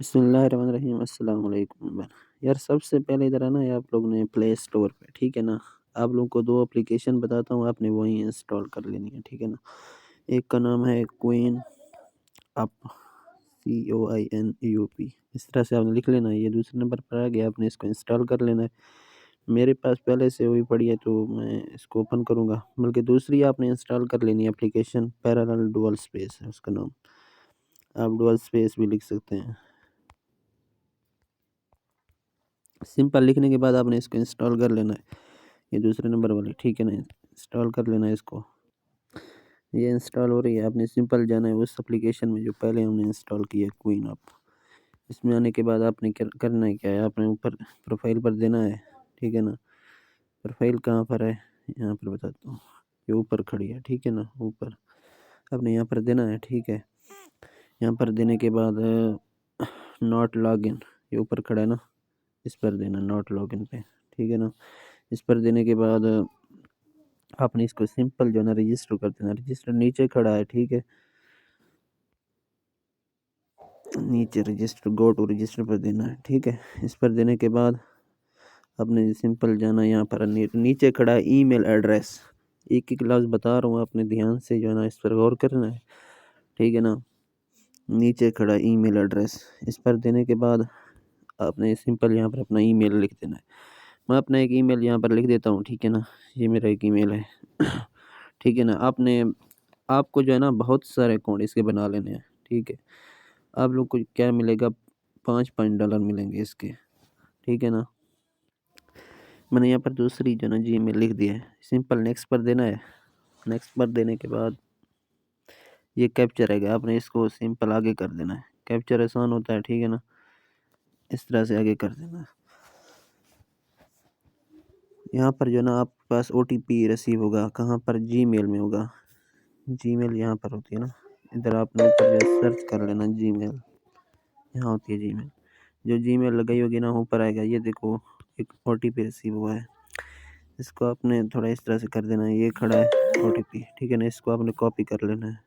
بسم اللہ الرحمن الرحیم، السلام علیکم۔ یار سب سے پہلے ادھر آنا ہے آپ لوگ نے پلے اسٹور پہ، ٹھیک ہے نا۔ آپ لوگوں کو دو اپلیکیشن بتاتا ہوں، آپ نے وہی انسٹال کر لینی ہے، ٹھیک ہے نا۔ ایک کا نام ہے کوئن اپ، COINUP، اس طرح سے آپ نے لکھ لینا ہے۔ یہ دوسرے نمبر پر آ گیا، آپ نے اس کو انسٹال کر لینا ہے۔ میرے پاس پہلے سے ہوئی پڑی ہے تو میں اس کو اوپن کروں گا، بلکہ دوسری آپ نے انسٹال کر لینی ہے اپلیکیشن، پیرالل ڈوئل اسپیس ہے اس کا نام، آپ ڈوئل اسپیس بھی لکھ سکتے ہیں۔ سمپل لکھنے کے بعد آپ نے اس کو انسٹال کر لینا ہے، یہ دوسرے نمبر والی، ٹھیک ہے نا۔ انسٹال کر لینا ہے اس کو، یہ انسٹال ہو رہی ہے۔ آپ نے سمپل جانا ہے اس اپلیکیشن میں جو پہلے ہم نے انسٹال کی ہے، کوئن اپ۔ اس میں آنے کے بعد آپ نے کرنا ہے کیا ہے، آپ نے اوپر پروفائل پر دینا ہے، ٹھیک ہے نا۔ پروفائل کہاں پر ہے، یہاں پر بتاتا ہوں، یہ اوپر کھڑی ہے، ٹھیک ہے نا۔ اوپر آپ نے یہاں پر دینا ہے، ٹھیک ہے۔ یہاں پر دینے کے بعد ناٹ لاگ ان، یہ اوپر کھڑا ہے نا، اس پر دینا ناٹ لاگ ان پہ، ٹھیک ہے نا۔ اس پر دینے کے بعد آپ نے اس کو سمپل جو ہے نا رجسٹر کر دینا۔ رجسٹر نیچے کھڑا ہے، ٹھیک ہے، نیچے رجسٹر، گو ٹو رجسٹر پر دینا ہے، ٹھیک ہے۔ اس پر دینے کے بعد آپ نے سمپل جانا، یہاں پر نیچے کھڑا ہے ای میل ایڈریس، ایک ایک لفظ بتا رہا ہوں، آپ نے دھیان سے جو ہے نا اس پر غور کرنا ہے، ٹھیک ہے نا۔ نیچے کھڑا ای میل ایڈریس، اس پر دینے کے بعد آپ نے سمپل یہاں پر اپنا ای میل لکھ دینا ہے۔ میں اپنا ایک ای میل یہاں پر لکھ دیتا ہوں، ٹھیک ہے نا۔ یہ میرا ایک ای میل ہے، ٹھیک ہے نا۔ آپ کو جو ہے نا بہت سارے اکاؤنٹ اس کے بنا لینے ہیں، ٹھیک ہے۔ آپ لوگ کو کیا ملے گا، $5 ملیں گے اس کے، ٹھیک ہے نا۔ میں نے یہاں پر دوسری جو ہے نا جی میل لکھ دیا ہے، سمپل نیکسٹ پر دینا ہے۔ نیکسٹ پر دینے کے بعد یہ کیپچر ہے گا، آپ نے اس کو سمپل آگے کر دینا ہے، کیپچر آسان ہوتا ہے، ٹھیک ہے نا۔ اس طرح سے آگے کر دینا ہے۔ یہاں پر جو ہے نا آپ کے پاس OTP ریسیو ہوگا، کہاں پر، جی میل میں ہوگا۔ جی میل یہاں پر ہوتی ہے نا، ادھر آپ نے سرچ کر لینا جی میل، یہاں ہوتی ہے جی میل۔ جو جی میل لگائی ہوگی نا اوپر آئے گا، یہ دیکھو ایک OTP ریسیو ہوا ہے، اس کو آپ نے تھوڑا اس طرح سے کر دینا ہے، یہ کھڑا ہے OTP، ٹھیک ہے نا۔ اس کو آپ نے کاپی کر لینا ہے۔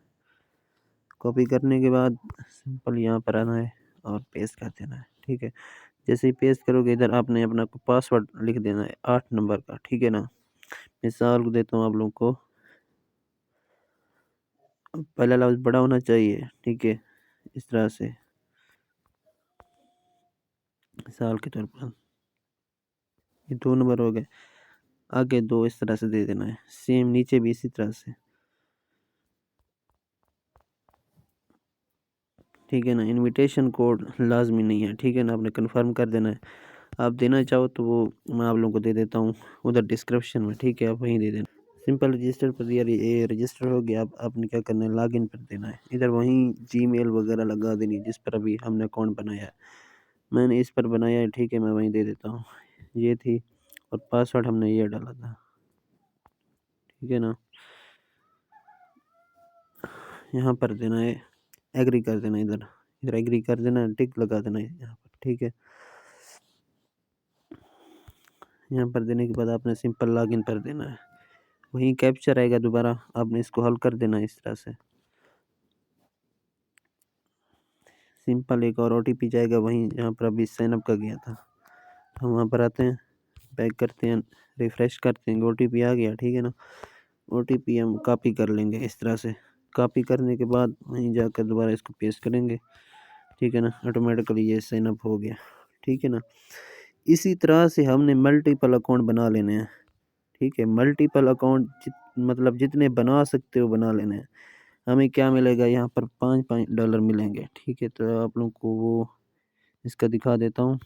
کاپی کرنے کے بعد سمپل یہاں پر آنا ہے اور پیسٹ کر دینا ہے، ٹھیک ہے۔ جیسے ہی پیسٹ کرو گے ادھر آپ نے اپنا پاسورڈ لکھ دینا ہے 8 نمبر کا، ٹھیک ہے نا۔ مثال کو دیتا ہوں آپ لوگوں کو، پہلا لفظ بڑا ہونا چاہیے، ٹھیک ہے، اس طرح سے، مثال کے طور پر یہ 2 نمبر ہو گئے، آگے 2 اس طرح سے دے دینا ہے، سیم نیچے بھی اسی طرح سے، ٹھیک ہے نا۔ انویٹیشن کوڈ لازمی نہیں ہے، ٹھیک ہے نا، آپ نے کنفرم کر دینا ہے۔ آپ دینا چاہو تو وہ میں آپ لوگوں کو دے دیتا ہوں ادھر ڈسکرپشن میں، ٹھیک ہے، آپ وہیں دے دینا۔ سمپل رجسٹر پر دیا، یہ رجسٹر ہو گیا، آپ نے کیا کرنا ہے، لاگ ان پر دینا ہے، ادھر وہیں جی میل وغیرہ لگا دینی جس پر ابھی ہم نے اکاؤنٹ بنایا ہے۔ میں نے اس پر بنایا ہے، ٹھیک ہے، میں وہیں دے دیتا ہوں، یہ تھی، اور پاسورڈ ہم نے یہ ڈالا تھا، ٹھیک ہے نا۔ یہاں پر دینا ہے، ایگری کر دینا ہے، ادھر ایگری کر دینا ہے، ٹک لگا دینا ہے یہاں پر، ٹھیک ہے۔ یہاں پر دینے کے بعد آپ نے سمپل لاگ ان پر دینا ہے، وہیں کیپچر آئے گا دوبارہ، آپ نے اس کو حل کر دینا ہے اس طرح سے۔ سمپل ایک اور OTP جائے گا وہیں جہاں پر ابھی سائن اپ کا گیا تھا، ہم وہاں پر آتے ہیں، بیک کرتے ہیں، ریفریش کرتے ہیں، OTP آ گیا، ٹھیک ہے نا۔ OTP ہم کاپی کر لیں گے اس طرح سے، کاپی کرنے کے بعد وہیں جا کر دوبارہ اس کو پیسٹ کریں گے، ٹھیک ہے نا۔ آٹومیٹکلی یہ سائن اپ ہو گیا، ٹھیک ہے نا۔ اسی طرح سے ہم نے ملٹیپل اکاؤنٹ بنا لینے ہیں، ٹھیک ہے۔ ملٹیپل اکاؤنٹ مطلب جتنے بنا سکتے ہو بنا لینے ہیں۔ ہمیں کیا ملے گا، یہاں پر $5 ملیں گے، ٹھیک ہے۔ تو آپ لوگوں کو وہ اس کا دکھا دیتا ہوں،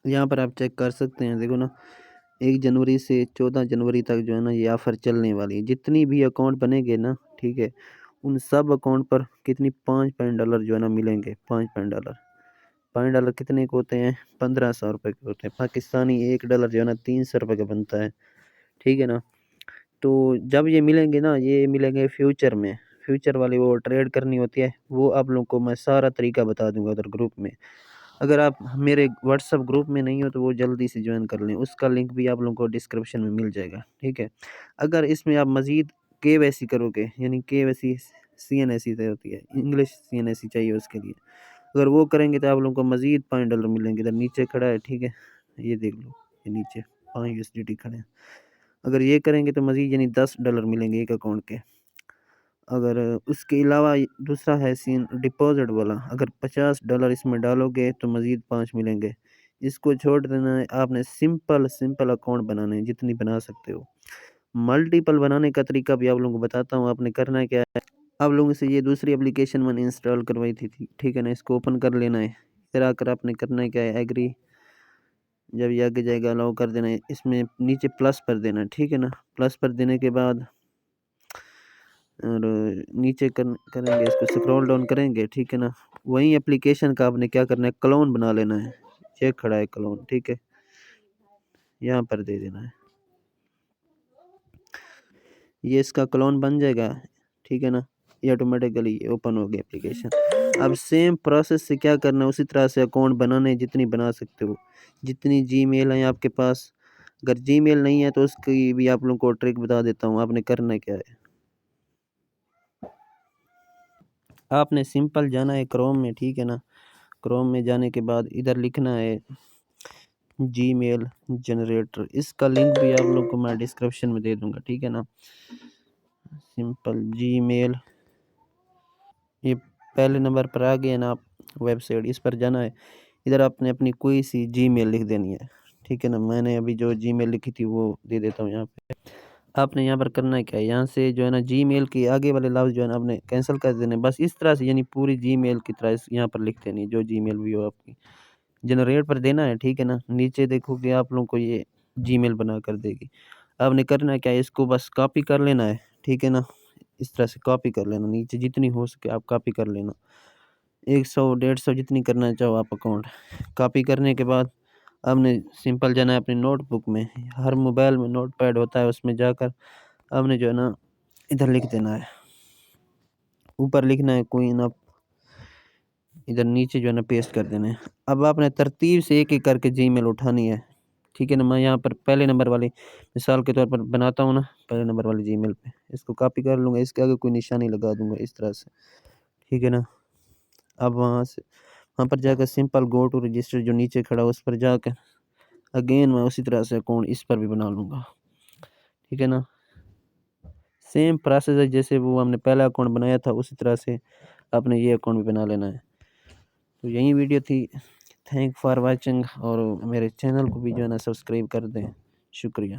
یہاں پر آپ چیک کر سکتے ہیں، دیکھو نا، 1 جنوری سے 14 جنوری تک جو ہے نا یہ آفر چلنے والی ہے۔ جتنی بھی اکاؤنٹ بنے گے نا، ٹھیک ہے، ان سب اکاؤنٹ پر کتنی $5 جو ہے نا ملیں گے، $5۔ $5 کتنے کو ہوتے ہیں، 1500 روپے کے ہوتے ہیں پاکستانی۔ $1 جو ہے نا 300 روپے کا بنتا ہے، ٹھیک ہے نا۔ تو جب یہ ملیں گے نا، یہ ملیں گے فیوچر میں، فیوچر والی وہ ٹریڈ کرنی ہوتی ہے، وہ آپ لوگوں کو میں سارا طریقہ بتا دوں گا ادھر گروپ میں۔ اگر آپ میرے واٹس ایپ گروپ میں نہیں ہو تو وہ جلدی سے جوائن کر لیں، اس کا لنک بھی آپ لوگوں کو ڈسکرپشن میں مل جائے گا، ٹھیک ہے۔ اگر اس میں آپ مزید KYC کرو گے، یعنی KYC CNSE سے ہوتی ہے، انگلش CNSE چاہیے اس کے لیے۔ اگر وہ کریں گے تو آپ لوگوں کو مزید $5 ملیں گے۔ ادھر نیچے کھڑا ہے، ٹھیک ہے، یہ دیکھ لو، یہ نیچے 5 USDT کھڑے ہیں۔ اگر یہ کریں گے تو مزید یعنی $10 ملیں گے ایک اکاؤنٹ کے۔ اگر اس کے علاوہ دوسرا ہے سین ڈپازٹ والا، اگر $50 اس میں ڈالو گے تو مزید 5 ملیں گے۔ اس کو چھوڑ دینا ہے، آپ نے سمپل اکاؤنٹ بنانے ہیں، جتنی بنا سکتے ہو۔ ملٹیپل بنانے کا طریقہ بھی آپ لوگوں کو بتاتا ہوں۔ آپ نے کرنا کیا ہے، آپ لوگوں سے یہ دوسری اپلیکیشن میں نے انسٹال کروائی تھی، ٹھیک ہے نا، اس کو اوپن کر لینا ہے۔ پھر آ کر آپ نے کرنا ہے کیا ہے، ایگری، جب یہ آگے جائے گا الاؤ کر دینا ہے، اس میں نیچے پلس پر دینا ہے، ٹھیک ہے نا۔ پلس پر دینے کے بعد اور نیچے کریں گے، اس کو سکرول ڈاؤن کریں گے، ٹھیک ہے نا۔ وہیں اپلیکیشن کا آپ نے کیا کرنا ہے، کلون بنا لینا ہے، چیک کھڑا ہے کلون، ٹھیک ہے، یہاں پر دے دینا ہے، یہ اس کا کلون بن جائے گا، ٹھیک ہے نا۔ یہ آٹومیٹیکلی اوپن ہو گیا اپلیکیشن۔ اب سیم پروسیس سے کیا کرنا ہے، اسی طرح سے اکاؤنٹ بنانے، جتنی بنا سکتے ہو، جتنی جی میل ہیں آپ کے پاس۔ اگر جی میل نہیں ہے تو اس کی بھی آپ لوگوں کو ٹرک بتا دیتا ہوں۔ آپ نے کرنا کیا ہے، آپ نے سمپل جانا ہے کروم میں، ٹھیک ہے نا۔ کروم میں جانے کے بعد ادھر لکھنا ہے جی میل جنریٹر، اس کا لنک بھی آپ لوگوں کو میں ڈسکرپشن میں دے دوں گا، ٹھیک ہے نا۔ سمپل جی میل، یہ پہلے نمبر پر آ گیا نا، آپ ویب سائٹ اس پر جانا ہے۔ ادھر آپ نے اپنی کوئی سی جی میل لکھ دینی ہے، ٹھیک ہے نا۔ میں نے ابھی جو جی میل لکھی تھی وہ دے دیتا ہوں یہاں پہ۔ آپ نے یہاں پر کرنا ہے کیا ہے، یہاں سے جو ہے نا جی میل کے آگے والے لفظ جو ہے نا آپ نے کینسل کر دینے، بس اس طرح سے، یعنی پوری جی میل کی طرح یہاں پر لکھ دینی، جو جی میل بھی ہو آپ کی، جنریٹ پر دینا ہے، ٹھیک ہے نا۔ نیچے دیکھو کہ آپ لوگوں کو یہ جی میل بنا کر دے گی۔ آپ نے کرنا ہے کیا، اس کو بس کاپی کر لینا ہے، ٹھیک ہے نا۔ اس طرح سے کاپی کر لینا، نیچے جتنی ہو سکے آپ کاپی کر لینا، 100 150 جتنی کرنا چاہو آپ اکاؤنٹ۔ کاپی کرنے کے بعد آپ نے سمپل جانا ہے اپنی نوٹ بک میں، ہر موبائل میں نوٹ پیڈ ہوتا ہے، اس میں جا کر آپ نے جو ہے نا ادھر لکھ دینا ہے، اوپر لکھنا ہے کوئن اپ، ادھر نیچے جو ہے نا پیسٹ کر دینا ہے۔ اب آپ نے ترتیب سے ایک ایک کر کے جی میل اٹھانی ہے، ٹھیک ہے نا۔ میں یہاں پر پہلے نمبر والی مثال کے طور پر بناتا ہوں نا، پہلے نمبر والی جی میل پہ اس کو کاپی کر لوں گا، اس کے آگے کوئی نشانی لگا دوں گا اس طرح سے، ٹھیک ہے نا۔ اب وہاں پر جا کر سمپل گو ٹو رجسٹر جو نیچے کھڑا اس پر جا کر اگین میں اسی طرح سے اکاؤنٹ اس پر بھی بنا لوں گا، ٹھیک ہے نا۔ سیم پروسیس ہے جیسے وہ ہم نے پہلا اکاؤنٹ بنایا تھا، اسی طرح سے آپ نے یہ اکاؤنٹ بھی بنا لینا ہے۔ تو یہی ویڈیو تھی، تھینک فار واچنگ، اور میرے چینل کو بھی جو ہے نا سبسکرائب کر دیں، شکریہ۔